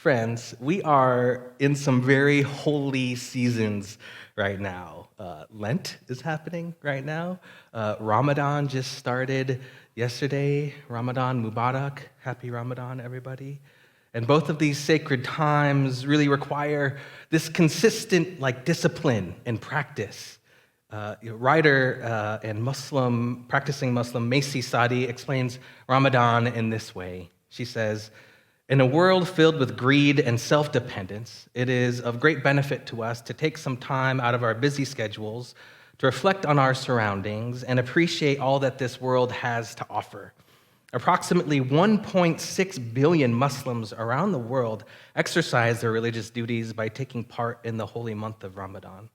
Friends, we are in some very holy seasons right now. Lent is happening right now. Ramadan just started yesterday. Ramadan Mubarak. Happy Ramadan, everybody. And both of these sacred times really require this consistent discipline and practice. Writer and practicing Muslim Macy Sadi explains Ramadan in this way. She says, "In a world filled with greed and self-dependence, it is of great benefit to us to take some time out of our busy schedules to reflect on our surroundings and appreciate all that this world has to offer. Approximately 1.6 billion Muslims around the world exercise their religious duties by taking part in the holy month of Ramadan.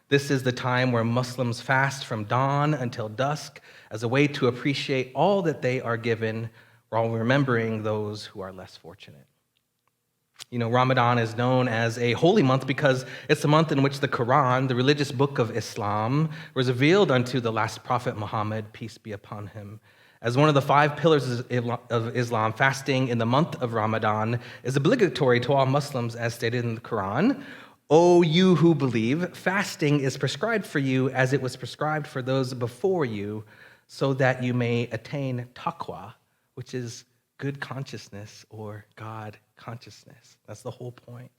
This is the time where Muslims fast from dawn until dusk as a way to appreciate all that they are given while remembering those who are less fortunate." Ramadan is known as a holy month because it's the month in which the Quran, the religious book of Islam, was revealed unto the last prophet Muhammad, peace be upon him. As one of the 5 pillars of Islam, fasting in the month of Ramadan is obligatory to all Muslims as stated in the Quran. "O you who believe, fasting is prescribed for you as it was prescribed for those before you, so that you may attain taqwa," which is good consciousness or God consciousness. That's the whole point.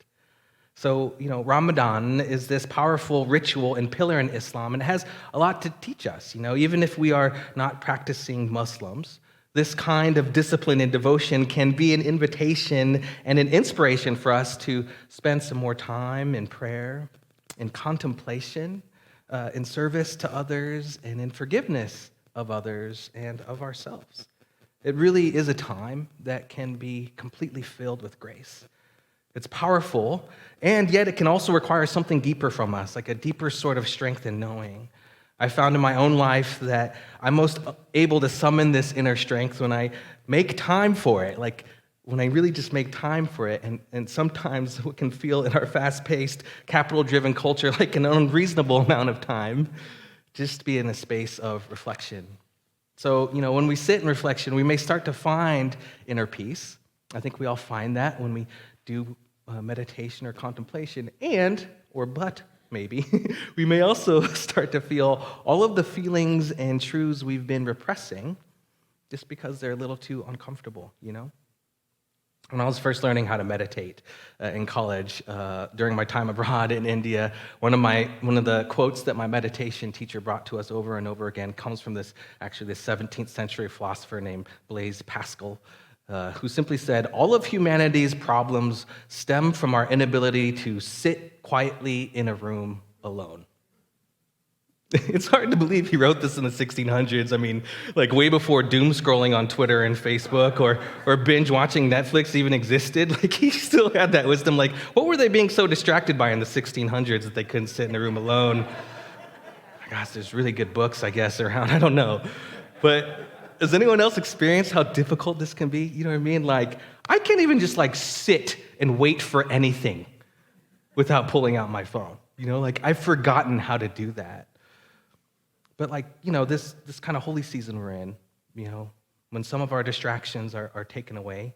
So, Ramadan is this powerful ritual and pillar in Islam, and it has a lot to teach us. Even if we are not practicing Muslims, this kind of discipline and devotion can be an invitation and an inspiration for us to spend some more time in prayer, in contemplation, in service to others, and in forgiveness of others and of ourselves. It really is a time that can be completely filled with grace. It's powerful, and yet it can also require something deeper from us, like a deeper sort of strength in knowing. I found in my own life that I'm most able to summon this inner strength when I make time for it, when I really just make time for it. And sometimes it can feel in our fast-paced, capital-driven culture like an unreasonable amount of time, just to be in a space of reflection. So, when we sit in reflection, we may start to find inner peace. I think we all find that when we do meditation or contemplation, but maybe, we may also start to feel all of the feelings and truths we've been repressing just because they're a little too uncomfortable, When I was first learning how to meditate in college, during my time abroad in India, one of the quotes that my meditation teacher brought to us over and over again comes from this 17th century philosopher named Blaise Pascal, who simply said, "All of humanity's problems stem from our inability to sit quietly in a room alone." It's hard to believe he wrote this in the 1600s. I mean, way before doom scrolling on Twitter and Facebook or binge watching Netflix even existed. He still had that wisdom. What were they being so distracted by in the 1600s that they couldn't sit in a room alone? Gosh, there's really good books, I guess, around. I don't know. But has anyone else experienced how difficult this can be? You know what I mean? I can't even just sit and wait for anything without pulling out my phone. I've forgotten how to do that. But this kind of holy season we're in, when some of our distractions are taken away,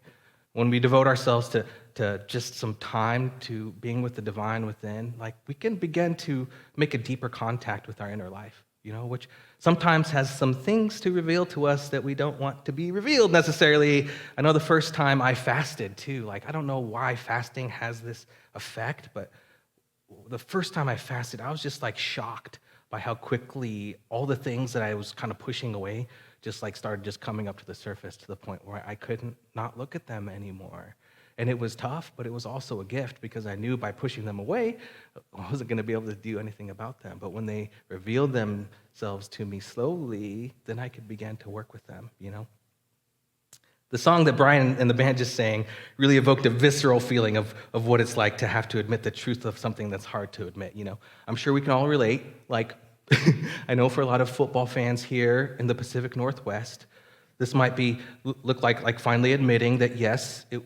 when we devote ourselves to just some time to being with the divine within, we can begin to make a deeper contact with our inner life, which sometimes has some things to reveal to us that we don't want to be revealed necessarily. I know the first time I fasted too, I don't know why fasting has this effect, but the first time I fasted, I was just shocked by how quickly all the things that I was kind of pushing away just started just coming up to the surface to the point where I couldn't not look at them anymore. And it was tough, but it was also a gift because I knew by pushing them away, I wasn't going to be able to do anything about them. But when they revealed themselves to me slowly, then I could begin to work with them, The song that Brian and the band just sang really evoked a visceral feeling of what it's like to have to admit the truth of something that's hard to admit, I'm sure we can all relate. I know for a lot of football fans here in the Pacific Northwest, this might look like finally admitting that, yes, it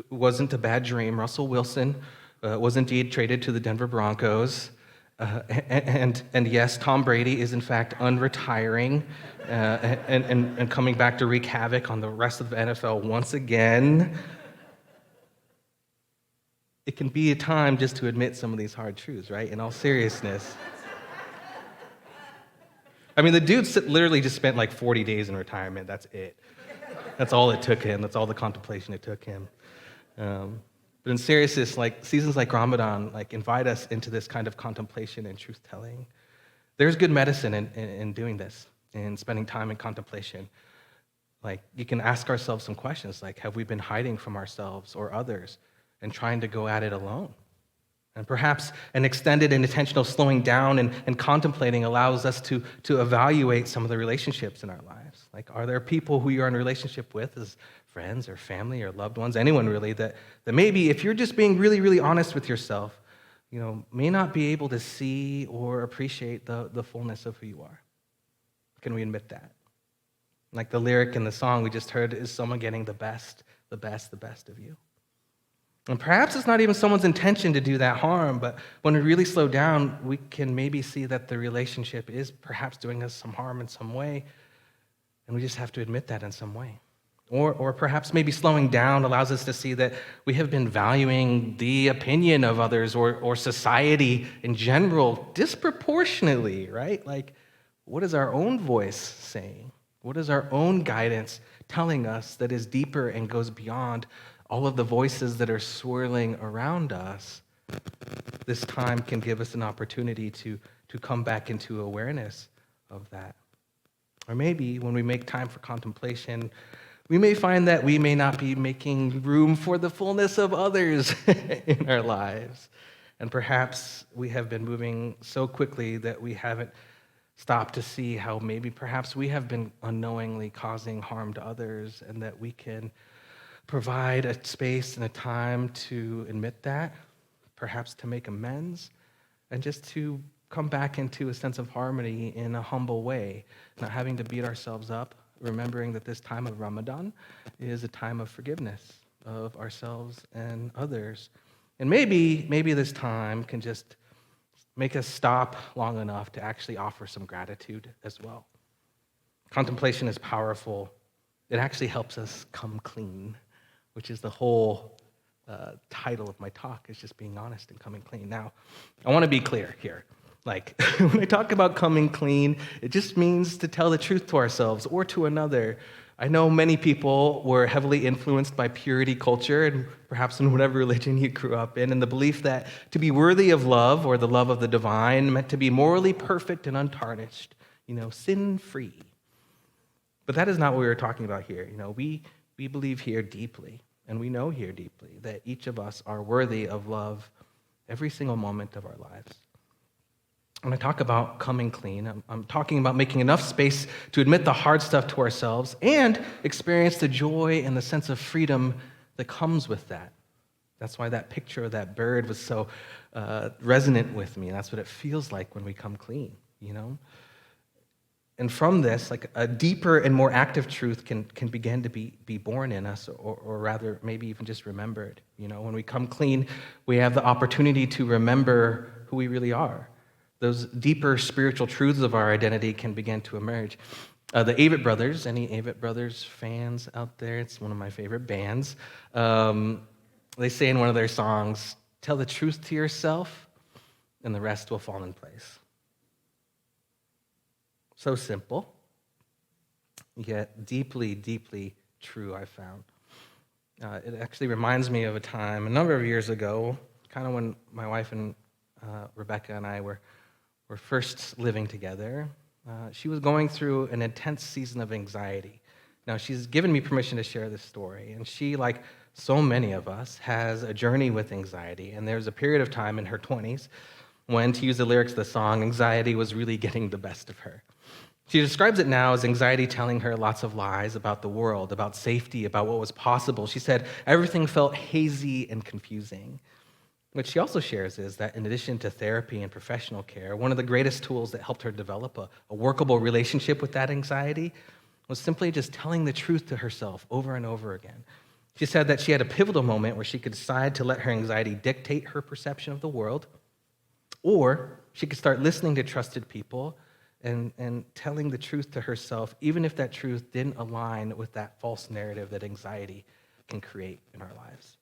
wasn't a bad dream. Russell Wilson was indeed traded to the Denver Broncos. And yes, Tom Brady is in fact unretiring and coming back to wreak havoc on the rest of the NFL once again. it can be a time just to admit some of these hard truths, right? In all seriousness. I mean, the dude literally just spent like 40 days in retirement. That's it. That's all it took him. That's all the contemplation it took him. But in seriousness, like seasons like Ramadan, like invite us into this kind of contemplation and truth-telling. There's good medicine in doing this, in spending time in contemplation. Like, you can ask ourselves some questions, like, have we been hiding from ourselves or others and trying to go at it alone? And perhaps an extended and intentional slowing down and contemplating allows us to evaluate some of the relationships in our lives. Like, are there people who you're in a relationship with as friends or family or loved ones, anyone really, that maybe if you're just being really, really honest with yourself, may not be able to see or appreciate the fullness of who you are? Can we admit that? Like the lyric in the song we just heard, is someone getting the best of you? And perhaps it's not even someone's intention to do that harm, but when we really slow down, we can maybe see that the relationship is perhaps doing us some harm in some way, and we just have to admit that in some way. Or perhaps maybe slowing down allows us to see that we have been valuing the opinion of others or society in general disproportionately, right? Like, what is our own voice saying? What is our own guidance telling us that is deeper and goes beyond all of the voices that are swirling around us? This time can give us an opportunity to come back into awareness of that. Or maybe when we make time for contemplation, we may find that we may not be making room for the fullness of others in our lives. And perhaps we have been moving so quickly that we haven't stopped to see how maybe perhaps we have been unknowingly causing harm to others, and that we can provide a space and a time to admit that, perhaps to make amends, and just to come back into a sense of harmony in a humble way, not having to beat ourselves up, remembering that this time of Ramadan is a time of forgiveness of ourselves and others. And maybe this time can just make us stop long enough to actually offer some gratitude as well. Contemplation is powerful. It actually helps us come clean, which is the whole title of my talk, is just being honest and coming clean. Now, I want to be clear here. Like, when I talk about coming clean, it just means to tell the truth to ourselves or to another. I know many people were heavily influenced by purity culture, and perhaps in whatever religion you grew up in, and the belief that to be worthy of love or the love of the divine meant to be morally perfect and untarnished, sin-free. But that is not what we were talking about here. We believe here deeply, and we know here deeply that each of us are worthy of love every single moment of our lives. When I talk about coming clean, I'm talking about making enough space to admit the hard stuff to ourselves and experience the joy and the sense of freedom that comes with that. That's why that picture of that bird was so resonant with me. That's what it feels like when we come clean, And from this, like a deeper and more active truth can begin to be born in us, or rather, maybe even just remembered. When we come clean, we have the opportunity to remember who we really are. Those deeper spiritual truths of our identity can begin to emerge. The Avett Brothers, any Avett Brothers fans out there? It's one of my favorite bands. They say in one of their songs, "Tell the truth to yourself, and the rest will fall in place." So simple, yet deeply, deeply true, I found. It actually reminds me of a time a number of years ago, kind of when my wife and Rebecca and I were first living together. She was going through an intense season of anxiety. Now, she's given me permission to share this story, and she, like so many of us, has a journey with anxiety, and there was a period of time in her 20s when, to use the lyrics of the song, anxiety was really getting the best of her. She describes it now as anxiety telling her lots of lies about the world, about safety, about what was possible. She said everything felt hazy and confusing. What she also shares is that in addition to therapy and professional care, one of the greatest tools that helped her develop a workable relationship with that anxiety was simply just telling the truth to herself over and over again. She said that she had a pivotal moment where she could decide to let her anxiety dictate her perception of the world, or she could start listening to trusted people and telling the truth to herself, even if that truth didn't align with that false narrative that anxiety can create in our lives.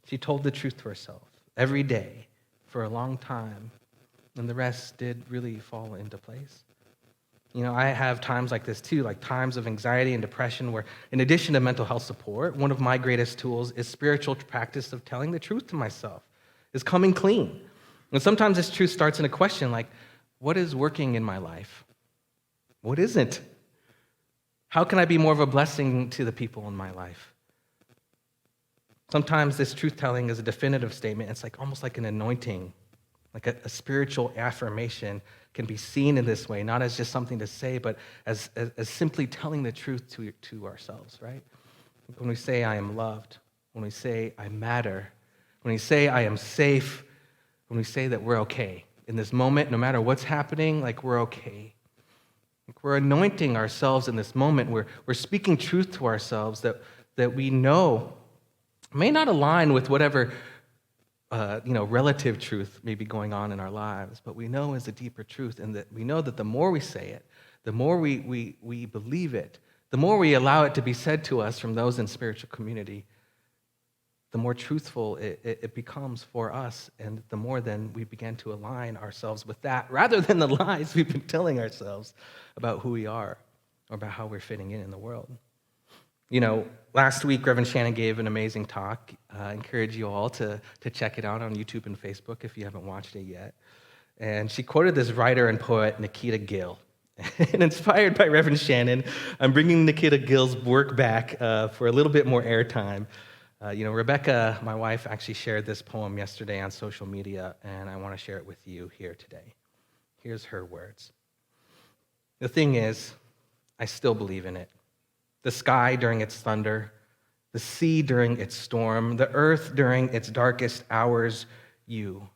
She told the truth to herself. every day for a long time, and the rest did really fall into place. I have times like this too, like times of anxiety and depression where, in addition to mental health support, one of my greatest tools is spiritual practice of telling the truth to myself, is coming clean. And sometimes this truth starts in a question like, what is working in my life? What isn't? How can I be more of a blessing to the people in my life? Sometimes this truth-telling is a definitive statement. It's like almost like an anointing, like a spiritual affirmation can be seen in this way, not as just something to say, but as simply telling the truth to ourselves, right? When we say, I am loved, when we say, I matter, when we say, I am safe, when we say that we're okay. In this moment, no matter what's happening, like we're okay. Like we're anointing ourselves in this moment. We're speaking truth to ourselves that we know may not align with whatever relative truth may be going on in our lives, but we know is a deeper truth, and that we know that the more we say it, the more we believe it, the more we allow it to be said to us from those in spiritual community, the more truthful it becomes for us, and the more then we begin to align ourselves with that, rather than the lies we've been telling ourselves about who we are or about how we're fitting in the world. Last week, Reverend Shannon gave an amazing talk. I encourage you all to check it out on YouTube and Facebook if you haven't watched it yet. And she quoted this writer and poet, Nikita Gill. And inspired by Reverend Shannon, I'm bringing Nikita Gill's work back for a little bit more airtime. Rebecca, my wife, actually shared this poem yesterday on social media, and I want to share it with you here today. Here's her words. The thing is, I still believe in it. The sky during its thunder, the sea during its storm, the earth during its darkest hours, you.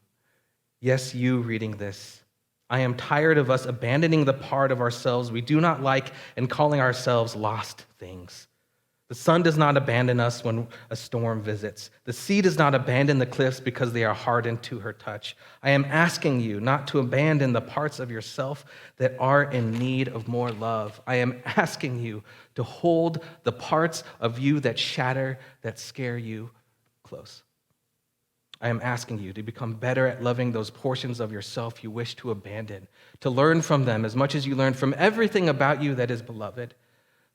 Yes, you reading this. I am tired of us abandoning the part of ourselves we do not like and calling ourselves lost things. The sun does not abandon us when a storm visits. The sea does not abandon the cliffs because they are hardened to her touch. I am asking you not to abandon the parts of yourself that are in need of more love. I am asking you to hold the parts of you that shatter, that scare you close. I am asking you to become better at loving those portions of yourself you wish to abandon, to learn from them as much as you learn from everything about you that is beloved.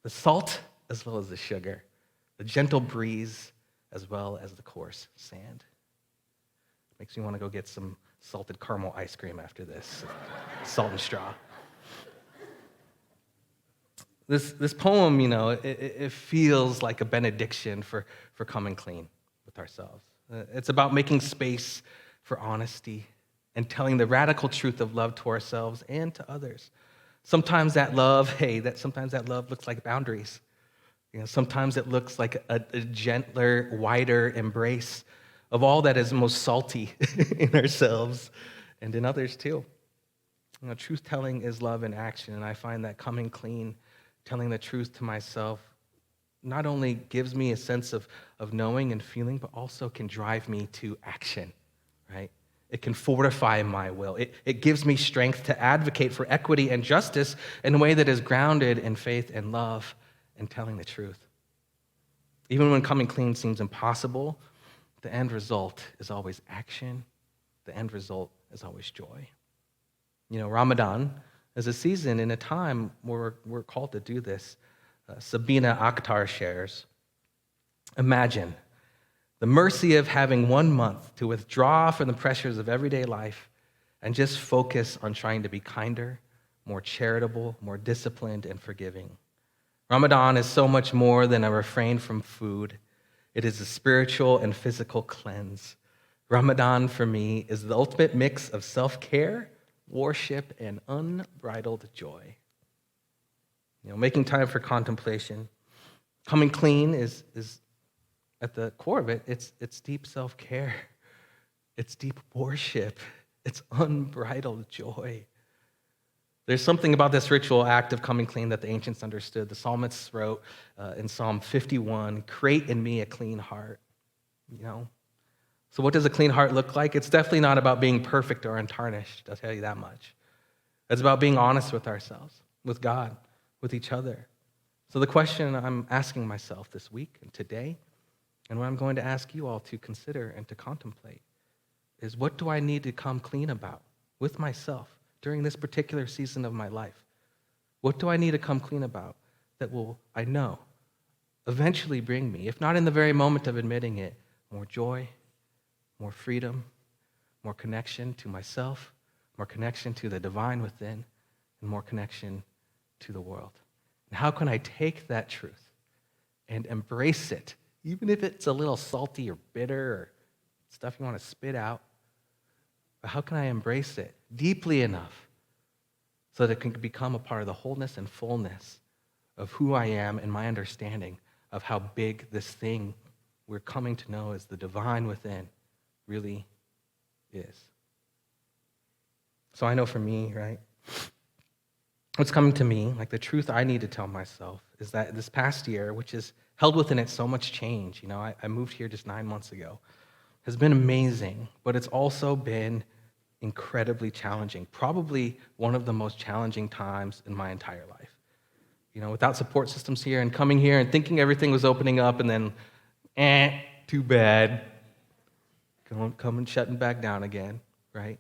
The salt as well as the sugar, the gentle breeze as well as the coarse sand. Makes me want to go get some salted caramel ice cream after this, salt and straw. This poem, it feels like a benediction for coming clean with ourselves. It's about making space for honesty and telling the radical truth of love to ourselves and to others. Sometimes that love looks like boundaries. Sometimes it looks like a gentler, wider embrace of all that is most salty in ourselves and in others too. Truth-telling is love in action, and I find that coming clean, telling the truth to myself, not only gives me a sense of knowing and feeling, but also can drive me to action, right? It can fortify my will. It gives me strength to advocate for equity and justice in a way that is grounded in faith and love and telling the truth. Even when coming clean seems impossible, the end result is always action. The end result is always joy. Ramadan is a season in a time where we're called to do this. Sabina Akhtar shares, imagine the mercy of having 1 month to withdraw from the pressures of everyday life and just focus on trying to be kinder, more charitable, more disciplined, and forgiving. Ramadan is so much more than a refrain from food. It is a spiritual and physical cleanse. Ramadan, for me, is the ultimate mix of self-care, worship, and unbridled joy. Making time for contemplation. Coming clean is at the core of it, it's deep self-care. It's deep worship. It's unbridled joy. There's something about this ritual act of coming clean that the ancients understood. The psalmist wrote in Psalm 51, create in me a clean heart. So what does a clean heart look like? It's definitely not about being perfect or untarnished, I'll tell you that much. It's about being honest with ourselves, with God, with each other. So the question I'm asking myself this week and today, and what I'm going to ask you all to consider and to contemplate, is what do I need to come clean about with myself during this particular season of my life? What do I need to come clean about that will, I know, eventually bring me, if not in the very moment of admitting it, more joy, more freedom, more connection to myself, more connection to the divine within, and more connection to the world? And how can I take that truth and embrace it, even if it's a little salty or bitter or stuff you want to spit out? But how can I embrace it deeply enough so that it can become a part of the wholeness and fullness of who I am and my understanding of how big this thing we're coming to know as the divine within really is? So I know for me, right, what's coming to me, like the truth I need to tell myself, is that this past year, which has held within it so much change, I moved here just 9 months ago, has been amazing, but it's also been incredibly challenging, probably one of the most challenging times in my entire life. Without support systems here and coming here and thinking everything was opening up and then, too bad, coming shutting back down again, right?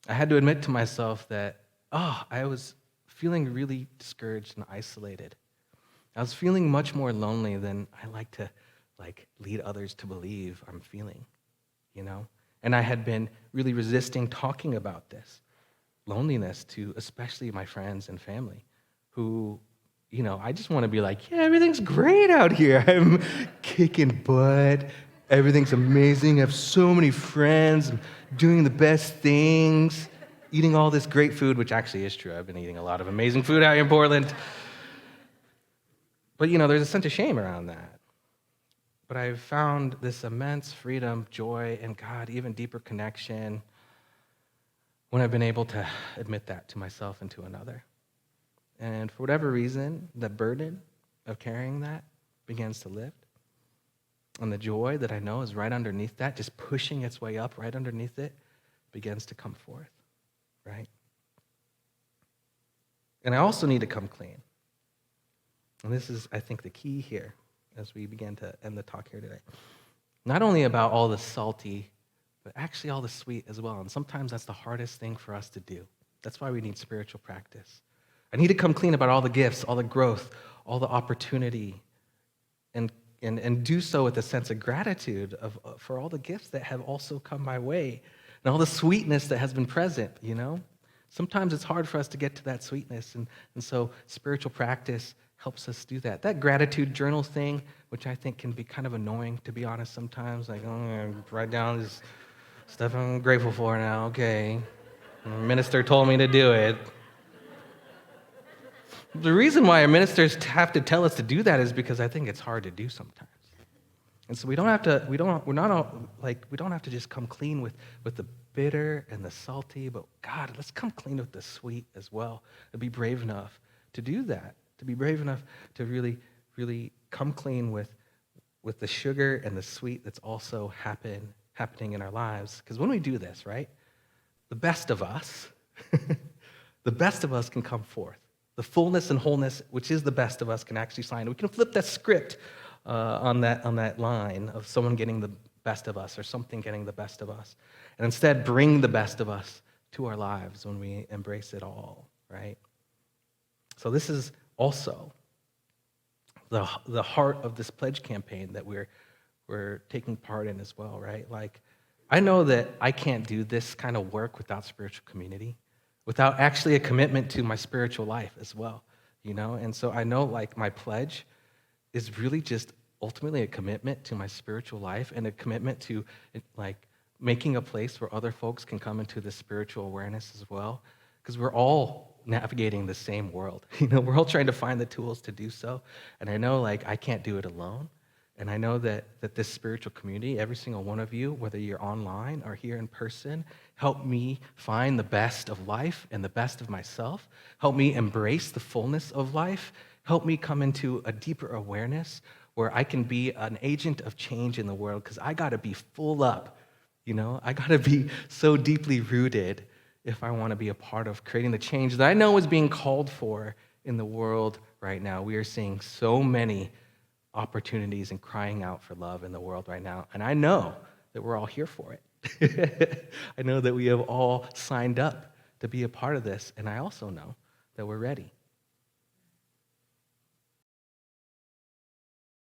I had to admit to myself that, I was feeling really discouraged and isolated. I was feeling much more lonely than I like to lead others to believe I'm feeling, And I had been really resisting talking about this loneliness to especially my friends and family who, I just want to be like, yeah, everything's great out here. I'm kicking butt. Everything's amazing. I have so many friends. I'm doing the best things, eating all this great food, which actually is true. I've been eating a lot of amazing food out here in Portland. But, there's a sense of shame around that. But I've found this immense freedom, joy, and God, even deeper connection when I've been able to admit that to myself and to another. And for whatever reason, the burden of carrying that begins to lift. And the joy that I know is right underneath that, just pushing its way up right underneath it, begins to come forth, right? And I also need to come clean. And this is, I think, the key here as we begin to end the talk here today. Not only about all the salty, but actually all the sweet as well. And sometimes that's the hardest thing for us to do. That's why we need spiritual practice. I need to come clean about all the gifts, all the growth, all the opportunity, and do so with a sense of gratitude for all the gifts that have also come my way and all the sweetness that has been present, Sometimes it's hard for us to get to that sweetness, and so spiritual practice helps us do that. That gratitude journal thing, which I think can be kind of annoying, to be honest, sometimes. Like, I write down this stuff I'm grateful for now, okay. The minister told me to do it. The reason why our ministers have to tell us to do that is because I think it's hard to do sometimes. And so we don't have to just come clean with the bitter and the salty, but God, let's come clean with the sweet as well. And be brave enough to do that, to be brave enough to really, really come clean with the sugar and the sweet that's also happening in our lives. Because when we do this, right, the best of us, the best of us can come forth. The fullness and wholeness, which is the best of us, can actually shine. We can flip that script on that line of someone getting the best of us or something getting the best of us. And instead bring the best of us to our lives when we embrace it all, right? So this is also the heart of this pledge campaign that we're taking part in as well, right? Like, I know that I can't do this kind of work without spiritual community, without actually a commitment to my spiritual life as well, And so I know, my pledge is really just ultimately a commitment to my spiritual life and a commitment to, making a place where other folks can come into this spiritual awareness as well, because we're all navigating the same world. We're all trying to find the tools to do so. And I know, I can't do it alone. And I know that this spiritual community, every single one of you, whether you're online or here in person, help me find the best of life and the best of myself. Help me embrace the fullness of life. Help me come into a deeper awareness where I can be an agent of change in the world, because I got to be full up. I got to be so deeply rooted if I want to be a part of creating the change that I know is being called for in the world right now. We are seeing so many opportunities and crying out for love in the world right now. And I know that we're all here for it. I know that we have all signed up to be a part of this, and I also know that we're ready.